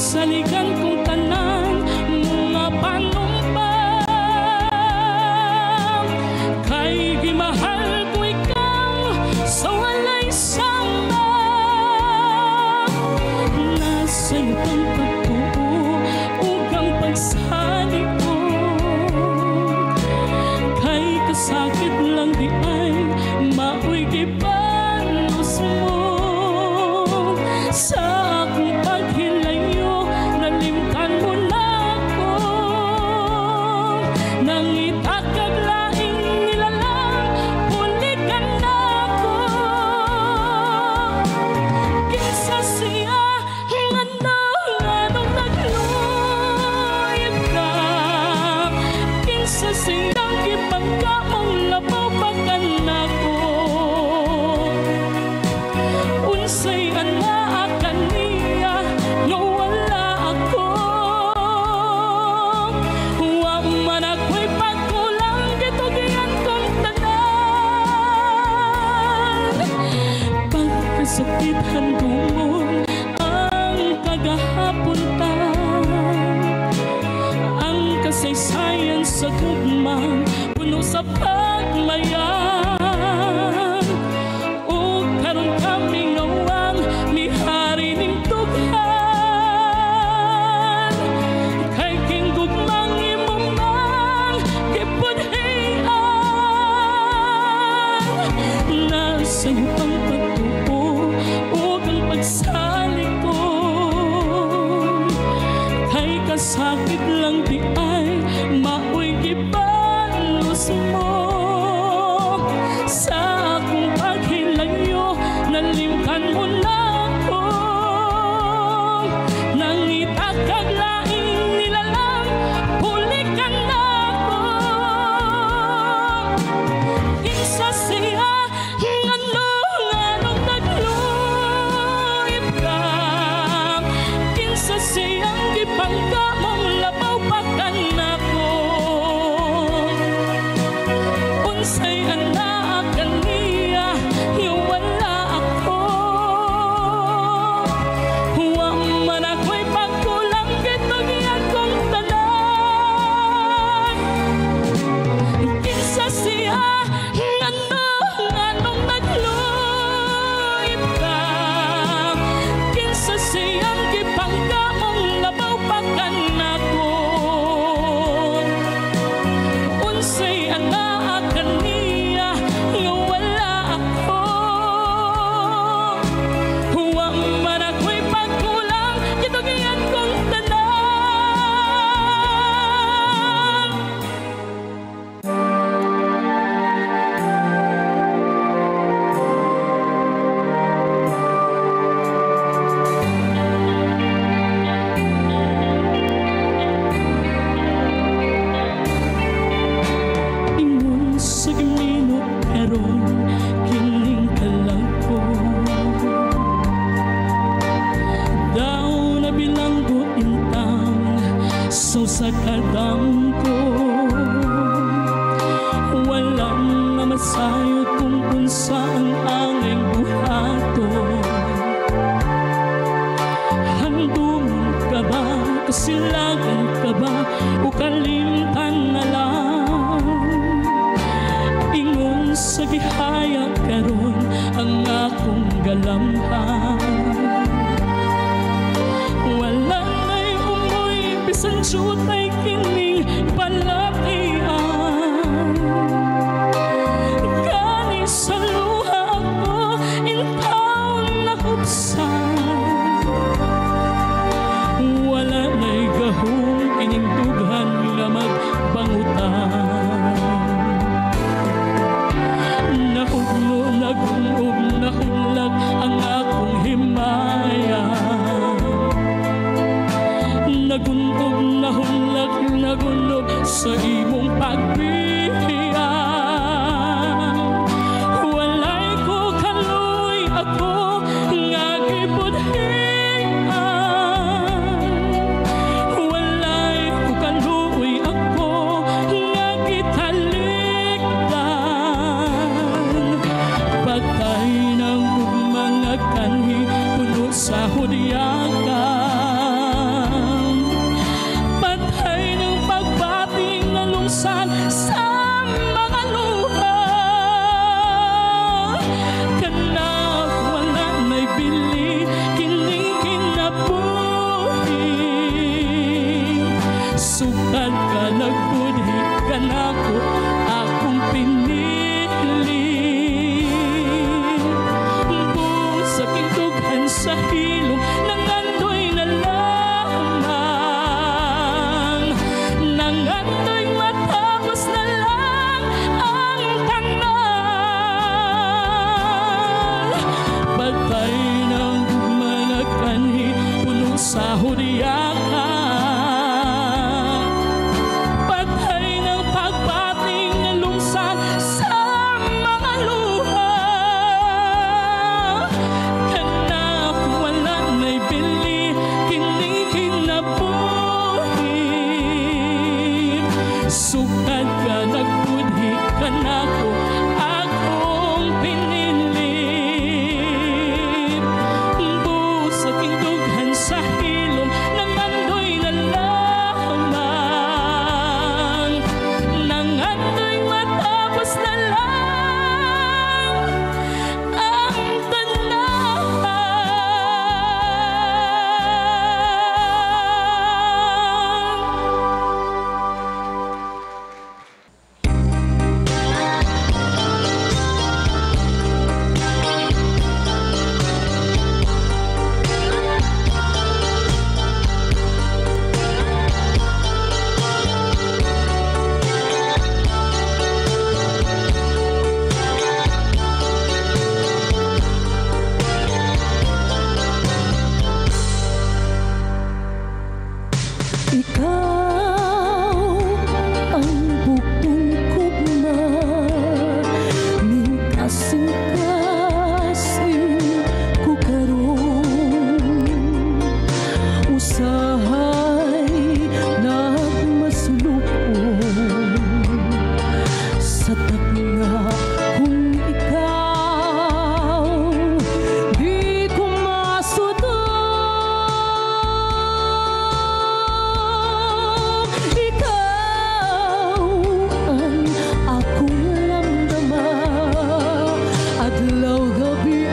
saligan kong tanan mga panumpang kay gimahal ko ikaw sa walay sama. Nasa itong pagtuo ug ang pagsalig ko kay kasakit lang di ay maoy gibalos mo. Sa akong paghilayo, nalimtan mo na ako. Nangita kag laing nilalang, pulikan na ako. Kinsa siya, anong nagluyag ka. Kinsa siyang gipangka mong labaw bagan ako. Unsay anak sakit handumon ang kagahapon ta, ang kasaysayan sa tugmang puno sa pagmayan. O karon kami ngawang mihari ning tughan kay kinggugmang imong mang gipudhian. Nasa iyong salig ko kay kasakit lang di ay maoy gibalos mo. Sa akong paghilayo, nalimtan mo na ako. Nangita kag laing nilalang, pulikan na ako. Kinsa siya, siyang gipangka mong labaw bagan ako. Unsay anak kaniya, wala ako. Wa man ako'y pagkulang gitugyan kong tanan. Kinsa siya, anong nagluyag ka. Kinsa siyang gipangka labaw bagan ako. Unsay anak kaniya, wala ako. Wa man ako'y pagkulang, gitugyan kong tanan. So sa kadam ko, walang na masayot kung unsa ang angay buhato. Handumon ka ba, kasilagan ka ba, o kalimtan na lang. Ingon sa gihaya karon ang akong galamhan. Bisan jutay kining palatian, gani sa luha ko intaw nakubsan. Wala na'y gahong ining dughan nga magbangutan. Nahugnog nahulag ang akong himaya. Nagunog, nahulag, nagunog sa sa hudyakan. Patay ng pagbating na lumsan sa mga luha. Kana kung wala na'y bili, kining kinabuhi. Sukad ka, nagbudhi ka na ko, akong pinilit. Buhos aking dughan sa hilom, nangandoy na lamang. Nangandoy matapos na lang ang tanan. Ikaw ang bukong kugma, ning kasing-kasing ko karon. Usahay nagmasulupon sa tagna kung ikaw di ko masudot. Ikaw ang akong lamdaman, adlaw gabi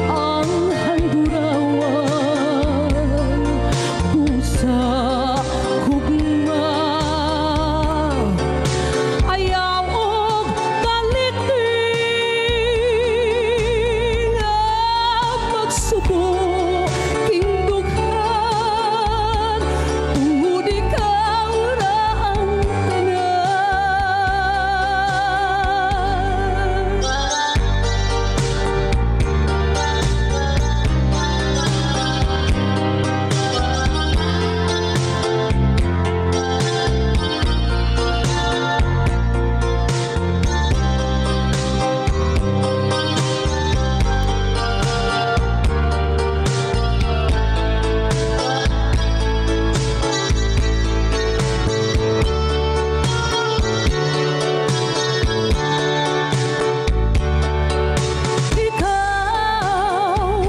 ang handurawan. Pusa kugma, ayaw og kalikting, magsuko king dughan, tungod ikaw ra ang ikaw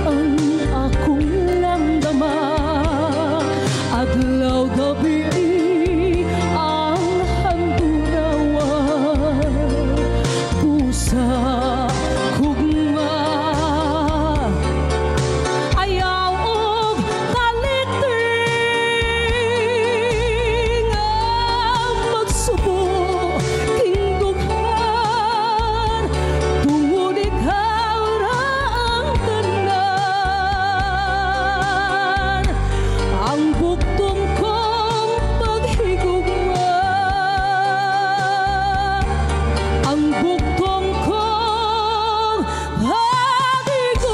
ang akong lamdaman, adlaw gabi ang handurawan. Pusa kugma, ayaw og kalikting, magsubo king dughan, tungod ikaw ra ang tanan. Ang bugtong kong paghigugma, ang bugtong kong paghigugma.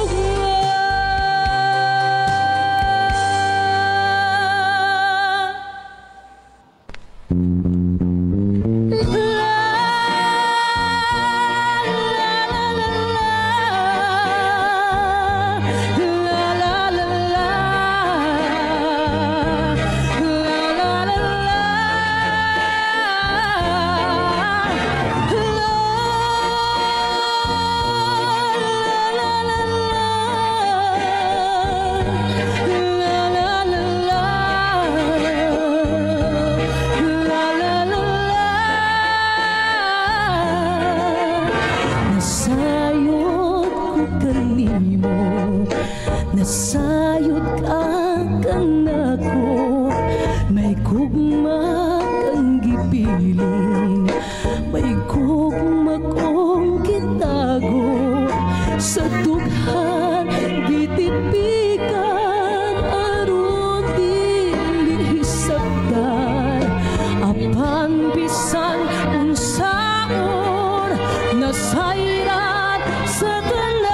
Nasayod ko kanimo, nasayod ka kanako, may gugma kang gipiling, may gugma kong gitago, sa dughan gitipikan aron dinhisabtan, apan bisan unsaon nasayrat sa tanan.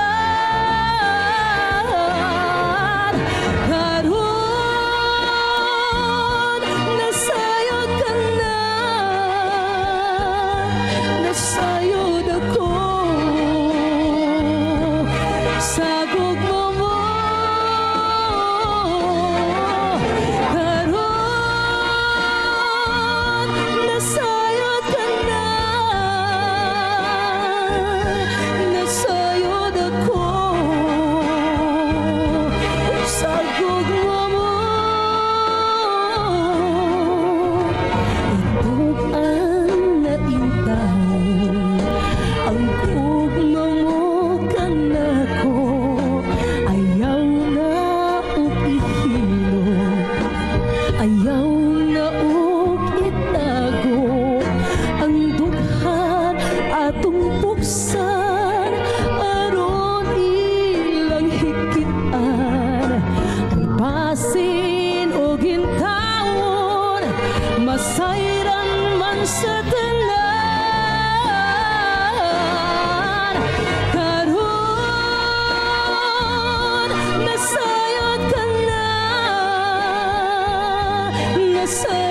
hilom. Ayaw na og itago ang dughan atong buksan aron ilang hikitan ang basin o gintawon masayran man sa tanan. Karon nasayod ka na, nasayod